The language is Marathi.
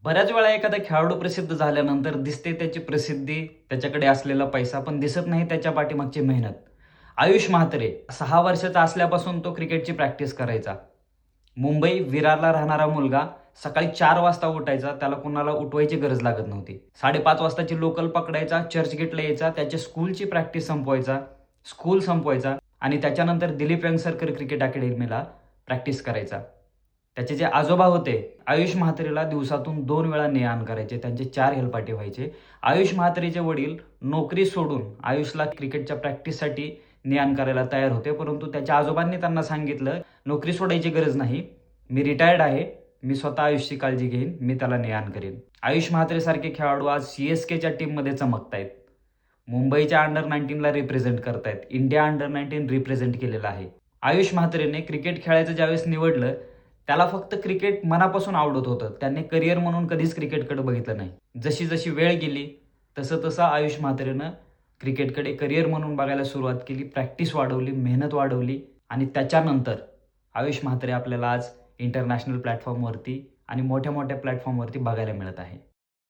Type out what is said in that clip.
बऱ्याच वेळा एखादा खेळाडू प्रसिद्ध झाल्यानंतर दिसते त्याची प्रसिद्धी, त्याच्याकडे असलेला पैसा, पण दिसत नाही त्याच्या पाठीमागची मेहनत. आयुष म्हात्रे 6 वर्षाचा असल्यापासून तो क्रिकेटची प्रॅक्टिस करायचा. मुंबई विरारला राहणारा मुलगा सकाळी 4 वाजता उठायचा. त्याला कुणाला उठवायची गरज लागत नव्हती. 5:30 वाजताची लोकल पकडायचा, चर्चगेटला यायचा, त्याच्या स्कूलची प्रॅक्टिस संपवायचा, स्कूल संपवायचा आणि त्याच्यानंतर दिलीप वेंगसरकर क्रिकेट अकॅडमीला प्रॅक्टिस करायचा. त्याचे जे आजोबा होते, आयुष म्हात्रेला दिवसातून 2 वेळा ने-आण करायचे. त्यांचे 4 हेलपाटे व्हायचे. आयुष म्हात्रेचे वडील नोकरी सोडून आयुषला क्रिकेटच्या प्रॅक्टिससाठी ने-आण करायला तयार होते. परंतु त्याच्या आजोबांनी त्यांना सांगितलं, "नोकरी सोडायची गरज नाही. मी रिटायर्ड आहे. मी स्वतः आयुषची काळजी घेईन. मी त्याला ने-आण करेन." आयुष म्हात्रेसारखे खेळाडू आज सी-एस-केच्या टीममध्ये चमकतायत. मुंबईच्या अंडर 19ला रिप्रेझेंट करतायत. इंडिया अंडर 19 रिप्रेझेंट केलेलं आहे. आयुष म्हात्रेने क्रिकेट खेळायचं ज्यावेळेस निवडलं, त्याला फक्त क्रिकेट मनापासून आवडत होतं. त्याने करिअर म्हणून कधीच क्रिकेटकडे बघितलं नाही. जशी जशी वेळ गेली तसं आयुष म्हात्रेनं क्रिकेटकडे करिअर म्हणून बघायला सुरुवात केली. प्रॅक्टिस वाढवली, मेहनत वाढवली आणि त्याच्यानंतर आयुष म्हात्रे आपल्याला आज इंटरनॅशनल प्लॅटफॉर्मवरती आणि मोठ्या मोठ्या प्लॅटफॉर्मवरती बघायला मिळत आहे.